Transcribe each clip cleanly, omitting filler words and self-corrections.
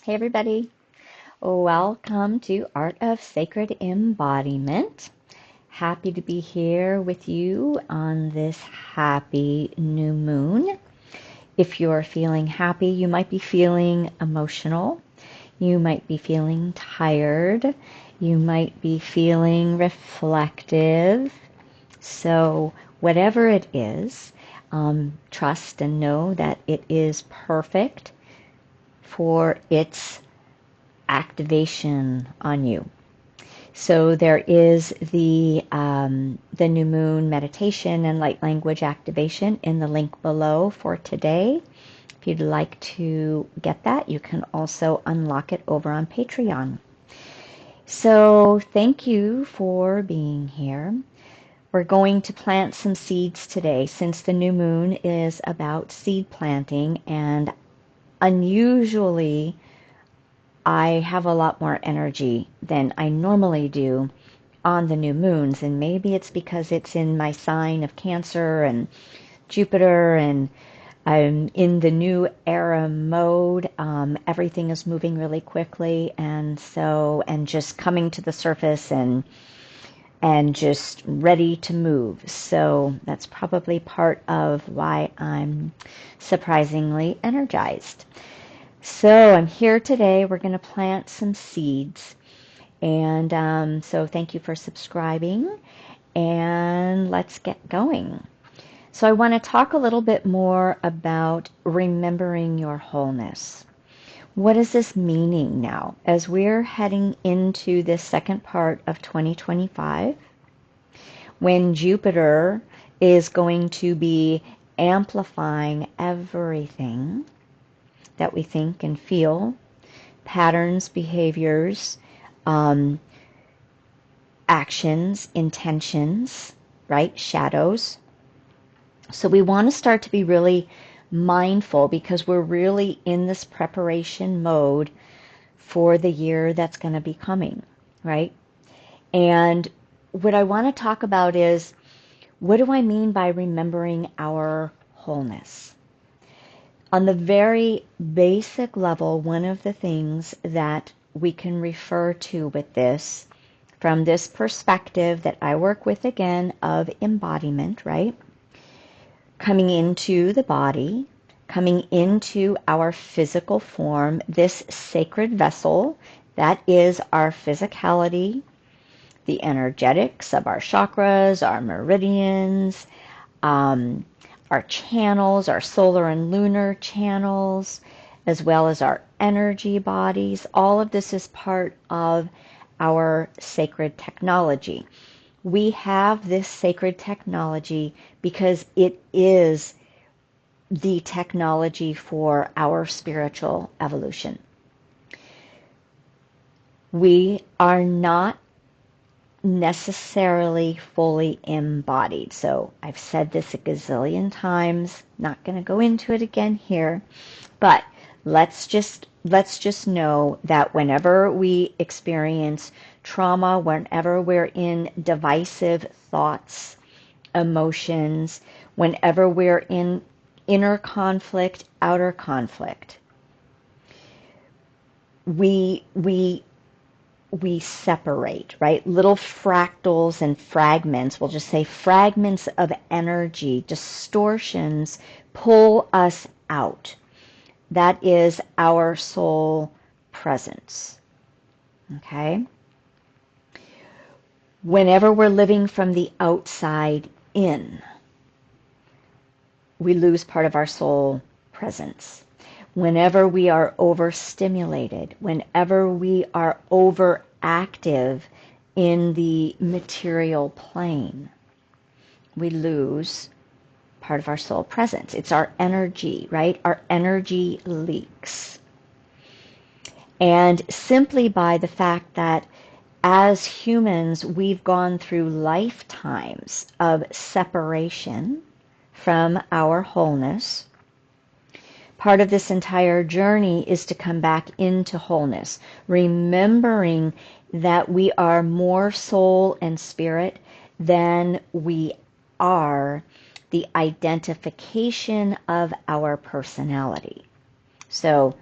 Hey everybody, welcome to Art of Sacred Embodiment. Happy to be here with you on this happy new moon. If you're feeling happy, you might be feeling emotional, you might be feeling tired, you might be feeling reflective. So whatever it is, trust and know that it is perfect for its activation on you. So there is the new moon meditation and light language activation in the link below for today. If you'd like to get that, you can also unlock it over on Patreon. So thank you for being here. We're going to plant some seeds today since the new moon is about seed planting, and unusually I have a lot more energy than I normally do on the new moons, and maybe it's because it's in my sign of Cancer and Jupiter, and I'm in the new era mode. Everything is moving really quickly, and just coming to the surface and just ready to move. So that's probably part of why I'm surprisingly energized. So I'm here today. We're going to plant some seeds. And so thank you for subscribing. And let's get going. So I want to talk a little bit more about remembering your wholeness. What is this meaning now? As we're heading into this second part of 2025, when Jupiter is going to be amplifying everything that we think and feel, patterns, behaviors, actions, intentions, right? Shadows. So we want to start to be really mindful because we're really in this preparation mode for the year that's going to be coming, right? And what I want to talk about is, what do I mean by remembering our wholeness? On the very basic level, one of the things that we can refer to with this, from this perspective that I work with again of embodiment, right? Coming into the body, coming into our physical form, this sacred vessel that is our physicality, the energetics of our chakras, our meridians, our channels, our solar and lunar channels, as well as our energy bodies. All of this is part of our sacred technology. We have this sacred technology because it is the technology for our spiritual evolution. We are not necessarily fully embodied. So I've said this a gazillion times, not going to go into it again here, but let's just know that whenever we experience trauma, whenever we're in divisive thoughts, emotions, whenever we're in inner conflict, outer conflict, we separate, right? Little fractals and fragments, we'll just say fragments of energy, distortions, pull us out. That is our soul presence. Okay? Whenever we're living from the outside in, we lose part of our soul presence. Whenever we are overstimulated, whenever we are overactive in the material plane, we lose part of our soul presence. It's our energy, right? Our energy leaks. And simply by the fact that as humans, we've gone through lifetimes of separation from our wholeness, part of this entire journey is to come back into wholeness, remembering that we are more soul and spirit than we are the identification of our personality. So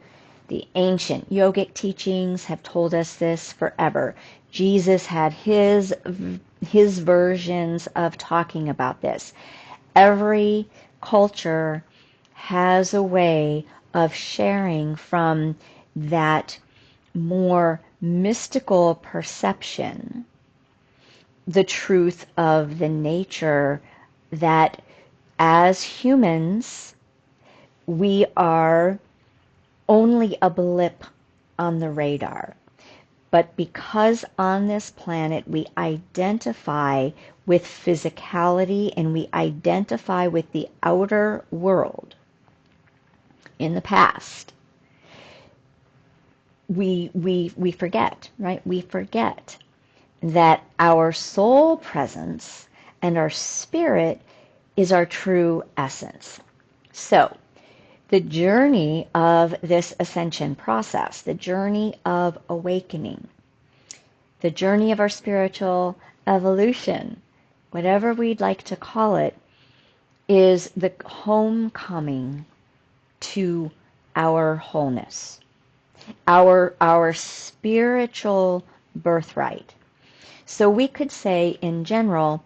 The ancient yogic teachings have told us this forever. Jesus had his versions of talking about this. Every culture has a way of sharing from that more mystical perception the truth of the nature that as humans we are only a blip on the radar. But because on this planet we identify with physicality and we identify with the outer world in the past, we forget, right? We forget that our soul presence and our spirit is our true essence. So, the journey of this ascension process, the journey of awakening, the journey of our spiritual evolution, whatever we'd like to call it, is the homecoming to our wholeness, our spiritual birthright. So we could say in general,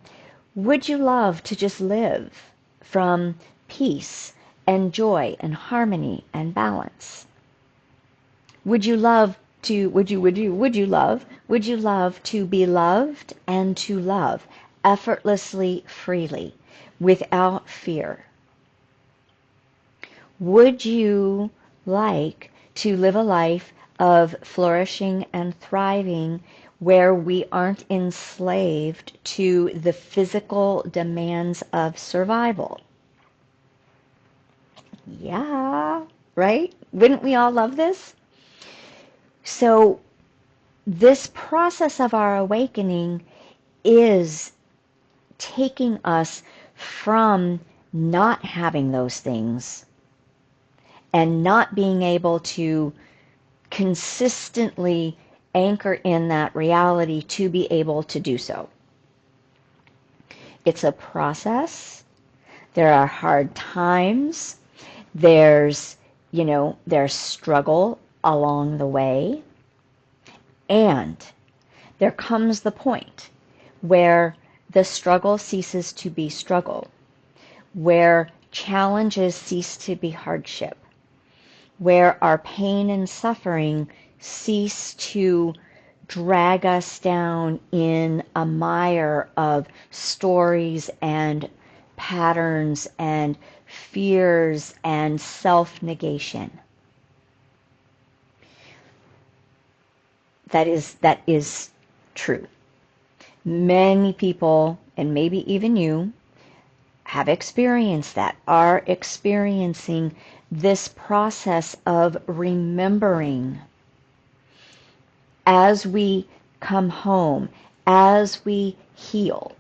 would you love to just live from peace and joy and harmony and balance? Would you love to be loved and to love effortlessly, freely, without fear? Would you like to live a life of flourishing and thriving where we aren't enslaved to the physical demands of survival? Yeah, right? Wouldn't we all love this? So this process of our awakening is taking us from not having those things and not being able to consistently anchor in that reality to be able to do so. It's a process. There are hard times. There's struggle along the way. And there comes the point where the struggle ceases to be struggle, where challenges cease to be hardship, where our pain and suffering cease to drag us down in a mire of stories and patterns and fears and self-negation. That is true. Many people, and maybe even you, have experienced that, are experiencing this process of remembering as we come home, as we heal.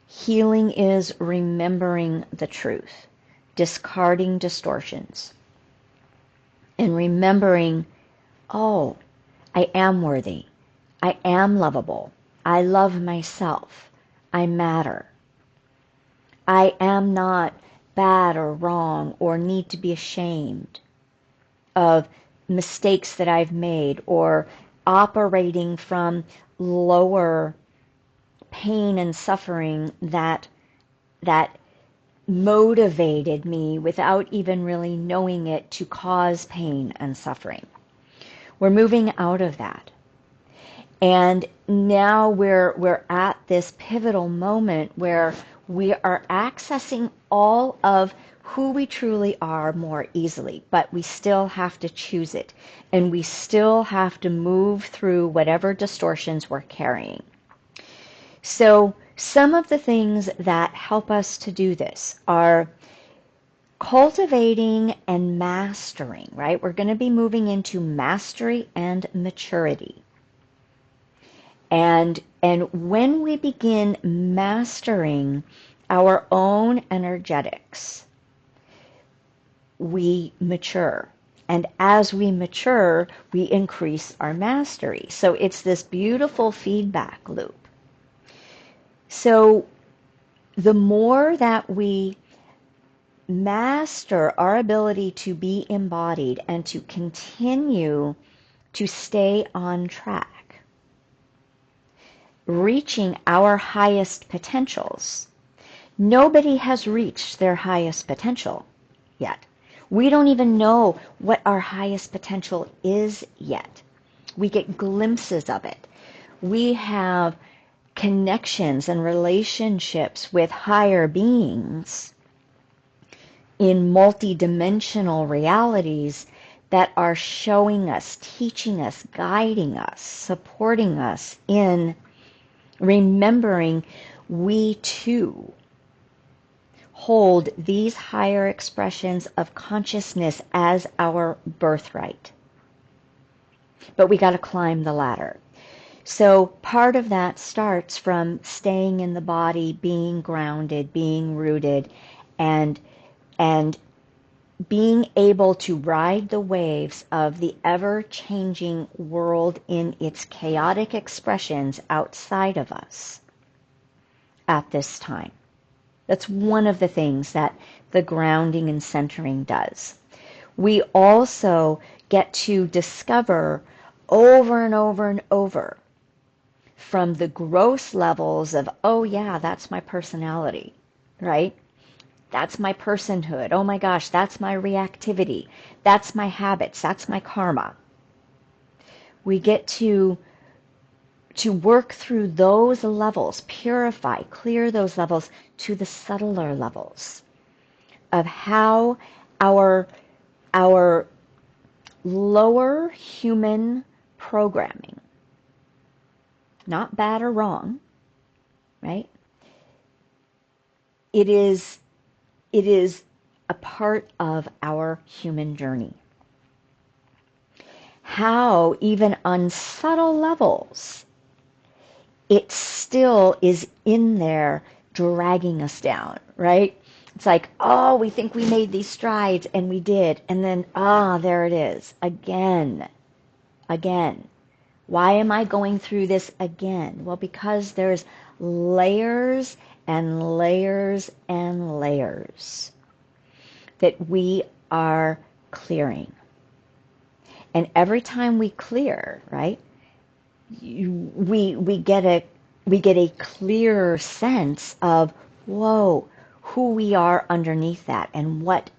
Healing is remembering the truth, discarding distortions, and remembering, oh, I am worthy. I am lovable. I love myself. I matter. I am not bad or wrong or need to be ashamed of mistakes that I've made or operating from lower pain and suffering that motivated me without even really knowing it to cause pain and suffering. We're moving out of that. And now we're at this pivotal moment where we are accessing all of who we truly are more easily, but we still have to choose it. And we still have to move through whatever distortions we're carrying. So some of the things that help us to do this are cultivating and mastering, right? We're going to be moving into mastery and maturity. And when we begin mastering our own energetics, we mature. And as we mature, we increase our mastery. So it's this beautiful feedback loop. So the more that we master our ability to be embodied and to continue to stay on track, reaching our highest potentials. Nobody has reached their highest potential yet. We don't even know what our highest potential is yet. We get glimpses of it. We have connections and relationships with higher beings in multidimensional realities that are showing us, teaching us, guiding us, supporting us in remembering we too hold these higher expressions of consciousness as our birthright. But we got to climb the ladder. So part of that starts from staying in the body, being grounded, being rooted, and being able to ride the waves of the ever-changing world in its chaotic expressions outside of us at this time. That's one of the things that the grounding and centering does. We also get to discover over and over and over from the gross levels of, oh yeah, that's my personality, right? That's my personhood. Oh my gosh, that's my reactivity. That's my habits. That's my karma. We get to work through those levels, purify, clear those levels to the subtler levels of how our lower human programming, not bad or wrong, right? It is a part of our human journey. How, even on subtle levels, it still is in there dragging us down, right? It's like, oh, we think we made these strides, and we did. And then, there it is. Again. Why am I going through this again? Well, because there's layers and layers and layers that we are clearing. And every time we clear, right, we get a clearer sense of, whoa, who we are underneath that, and what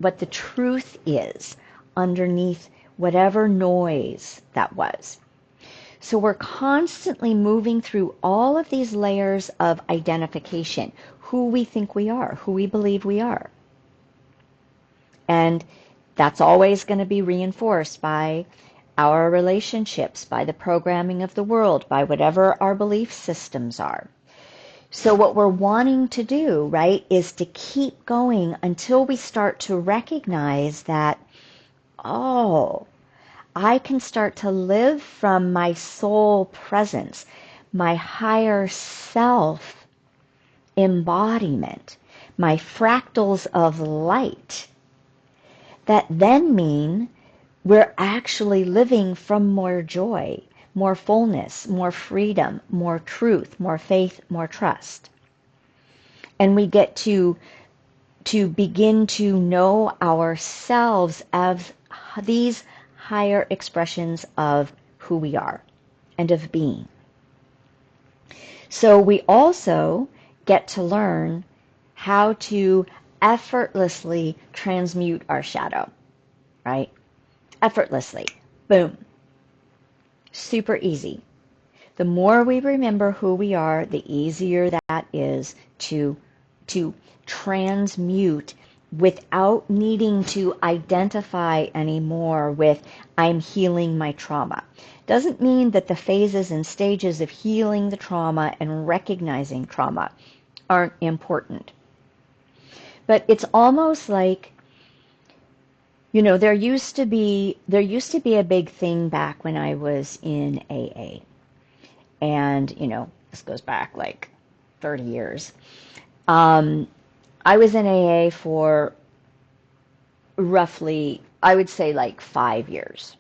the truth is underneath whatever noise that was. So we're constantly moving through all of these layers of identification, who we think we are, who we believe we are. And that's always going to be reinforced by our relationships, by the programming of the world, by whatever our belief systems are. So what we're wanting to do, right, is to keep going until we start to recognize that, oh, I can start to live from my soul presence, my higher self embodiment, my fractals of light, that then mean we're actually living from more joy, more fullness, more freedom, more truth, more faith, more trust. And we get to begin to know ourselves as these higher expressions of who we are and of being. So we also get to learn how to effortlessly transmute our shadow, right? Effortlessly. Boom. Super easy. The more we remember who we are, the easier that is to transmute without needing to identify anymore with, I'm healing my trauma. Doesn't mean that the phases and stages of healing the trauma and recognizing trauma aren't important. But it's almost like, there used to be a big thing back when I was in AA. And, this goes back like 30 years. I was in AA for roughly, I would say like 5 years.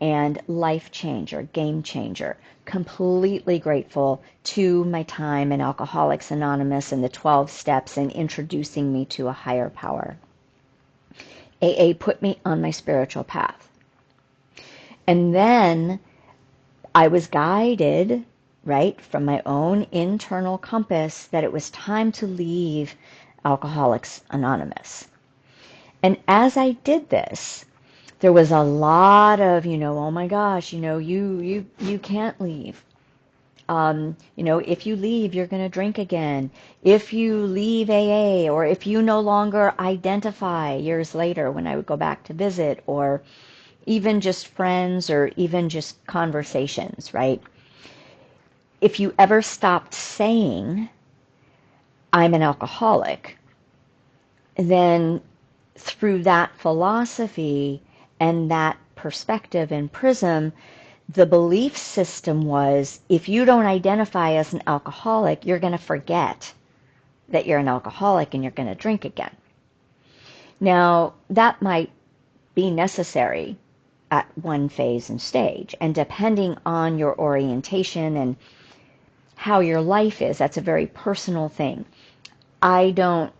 and life changer, game changer. Completely grateful to my time in Alcoholics Anonymous and the 12 steps and introducing me to a higher power. AA put me on my spiritual path. And then I was guided, right, from my own internal compass that it was time to leave Alcoholics Anonymous. And as I did this, there was a lot of, oh my gosh, you can't leave. If you leave, you're going to drink again. If you leave AA, or if you no longer identify years later when I would go back to visit, or even just friends, or even just conversations, right? If you ever stopped saying, I'm an alcoholic, then through that philosophy and that perspective and prism, the belief system was, if you don't identify as an alcoholic, you're going to forget that you're an alcoholic and you're going to drink again. Now, that might be necessary at one phase and stage, and depending on your orientation and how your life is, that's a very personal thing. I don't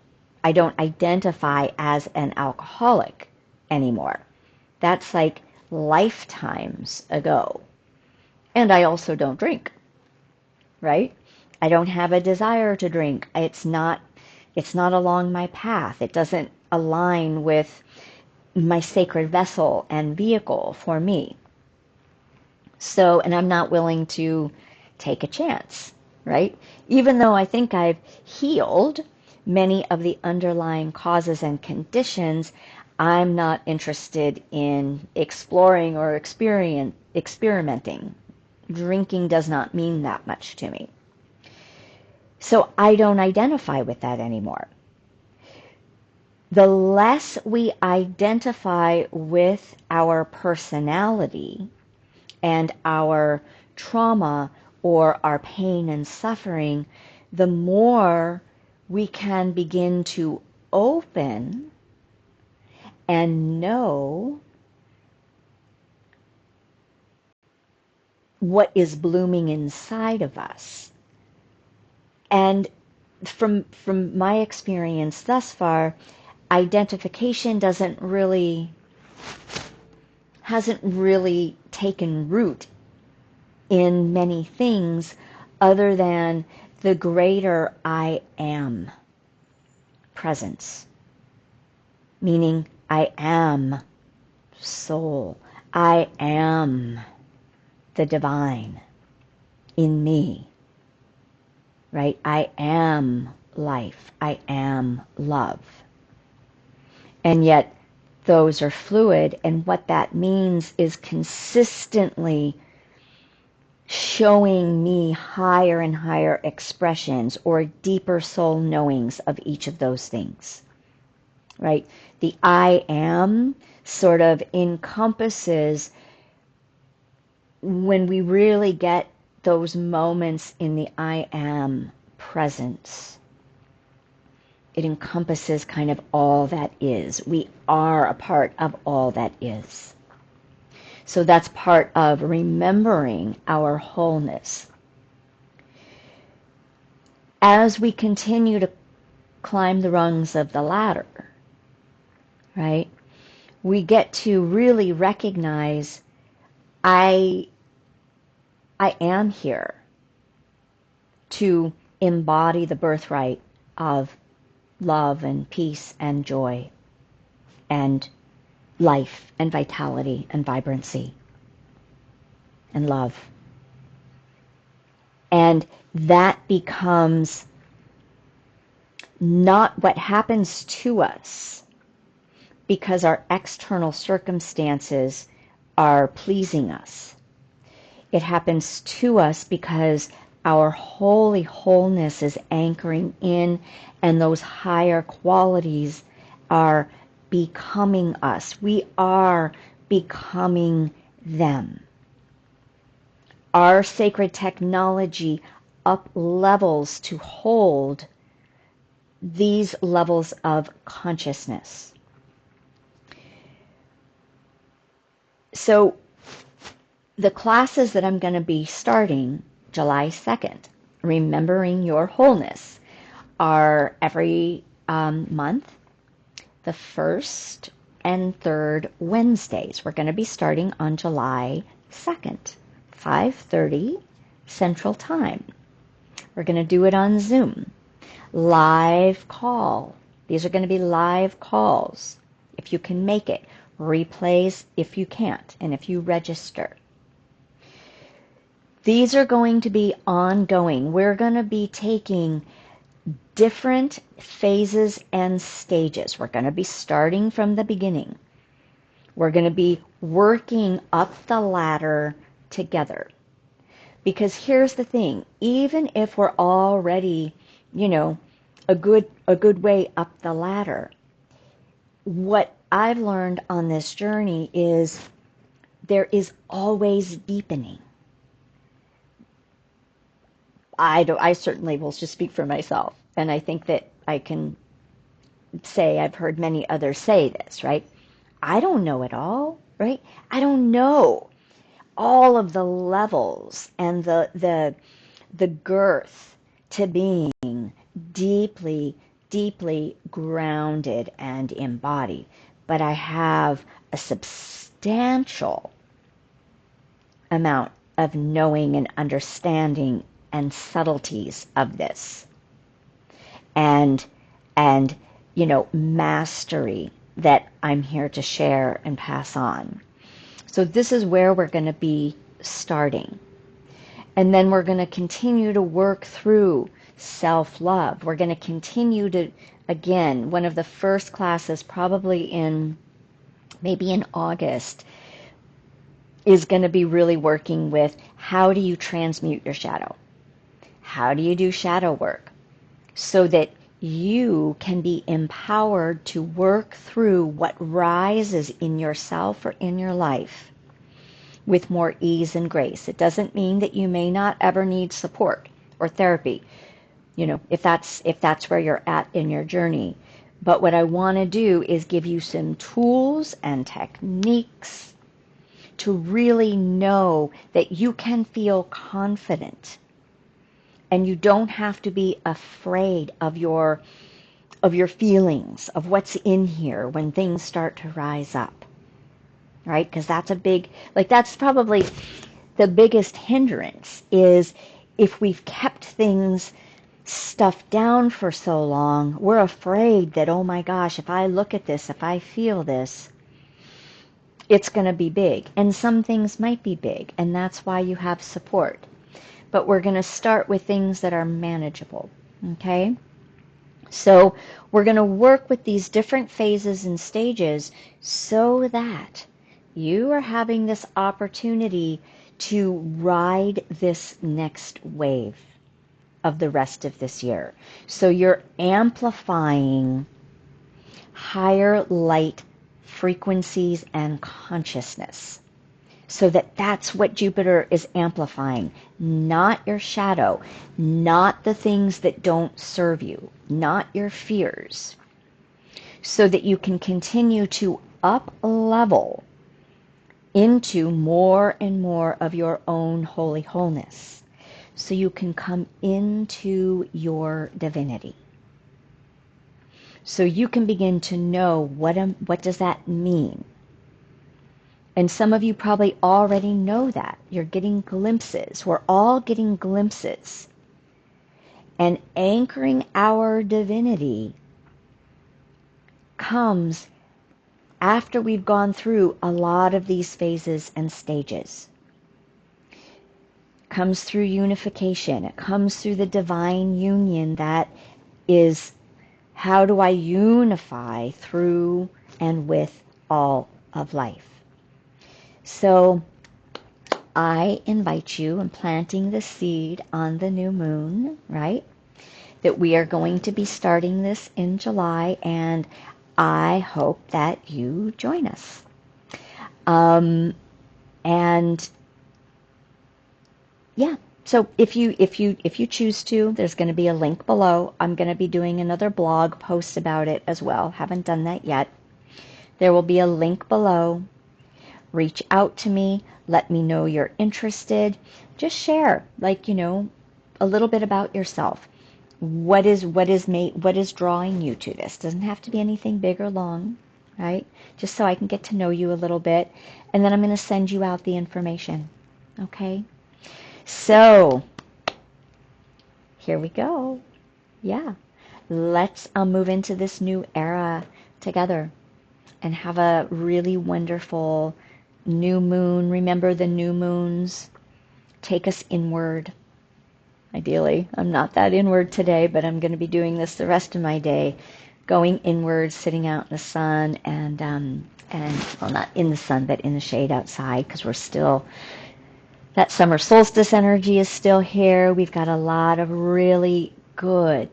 identify as an alcoholic anymore. That's like lifetimes ago. And I also don't drink, right? I don't have a desire to drink. It's not along my path. It doesn't align with my sacred vessel and vehicle for me. So, and I'm not willing to take a chance, right? Even though I think I've healed many of the underlying causes and conditions, I'm not interested in exploring or experimenting. Drinking does not mean that much to me. So I don't identify with that anymore. The less we identify with our personality and our trauma or our pain and suffering, the more we can begin to open and know what is blooming inside of us. And from my experience thus far, identification hasn't really taken root in many things other than the greater I am presence. Meaning, I am soul. I am the divine in me. Right? I am life. I am love. And yet, those are fluid, and what that means is consistently showing me higher and higher expressions or deeper soul knowings of each of those things. Right? The I am sort of encompasses, when we really get those moments in the I am presence, it encompasses kind of all that is. We are a part of all that is. So that's part of remembering our wholeness. As we continue to climb the rungs of the ladder, right, we get to really recognize I am here to embody the birthright of love and peace and joy and life and vitality and vibrancy and love. And that becomes not what happens to us because our external circumstances are pleasing us. It happens to us because our holy wholeness is anchoring in, and those higher qualities are becoming us. We are becoming them. Our sacred technology up levels to hold these levels of consciousness. So The classes that I'm going to be starting July 2nd, Remembering Your Wholeness, are every month, the first and third Wednesdays. We're going to be starting on July 2nd, 5:30 Central Time. We're going to do it on Zoom. Live call. These are going to be live calls if you can make it. Replays if you can't, and if you register. These are going to be ongoing. We're going to be taking different phases and stages. We're going to be starting from the beginning. We're going to be working up the ladder together. Because here's the thing, even if we're already, a good way up the ladder, what I've learned on this journey is there is always deepening. I certainly will just speak for myself, and I think that I can say I've heard many others say this, right? I don't know it all, right? I don't know all of the levels and the girth to being deeply, deeply grounded and embodied. But I have a substantial amount of knowing and understanding and subtleties of this. And mastery that I'm here to share and pass on. So this is where we're going to be starting. And then we're going to continue to work through self-love. We're going to continue to, again, one of the first classes, probably maybe in August, is going to be really working with how do you transmute your shadow? How do you do shadow work? So that you can be empowered to work through what rises in yourself or in your life with more ease and grace. It doesn't mean that you may not ever need support or therapy, if that's where you're at in your journey. But what I want to do is give you some tools and techniques to really know that you can feel confident. And you don't have to be afraid of your feelings, of what's in here when things start to rise up, right? Because that's probably the biggest hindrance, is if we've kept things stuffed down for so long, we're afraid that, oh my gosh, if I look at this, if I feel this, it's going to be big. And some things might be big, and that's why you have support. But we're going to start with things that are manageable, okay? So we're going to work with these different phases and stages so that you are having this opportunity to ride this next wave of the rest of this year. So you're amplifying higher light frequencies and consciousness. So that's what Jupiter is amplifying, not your shadow, not the things that don't serve you, not your fears, so that you can continue to up-level into more and more of your own holy wholeness, so you can come into your divinity. So you can begin to know what does that mean. And some of you probably already know that. You're getting glimpses. We're all getting glimpses. And anchoring our divinity comes after we've gone through a lot of these phases and stages. It comes through unification. It comes through the divine union that is, how do I unify through and with all of life? So I invite you, in planting the seed on the new moon, right, that we are going to be starting this in July, and I hope that you join us. And yeah, so if you choose to, there's going to be a link below. I'm going to be doing another blog post about it as well. Haven't done that yet. There will be a link below. reach out to me. Let me know you're interested. Just share, like, a little bit about yourself. What is drawing you to this? Doesn't have to be anything big or long, right? Just so I can get to know you a little bit. And then I'm going to send you out the information. Okay? So, here we go. Yeah. Let's move into this new era together and have a really wonderful new moon. Remember, the new moons take us inward. Ideally, I'm not that inward today, but I'm going to be doing this the rest of my day, going inward, sitting out in the sun, and well, not in the sun, but in the shade outside, because we're still, that summer solstice energy is still here. We've got a lot of really good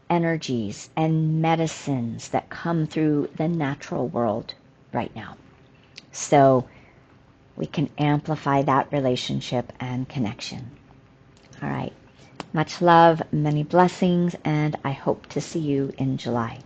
energies and medicines that come through the natural world right now. So we can amplify that relationship and connection. All right. Much love, many blessings, and I hope to see you in July.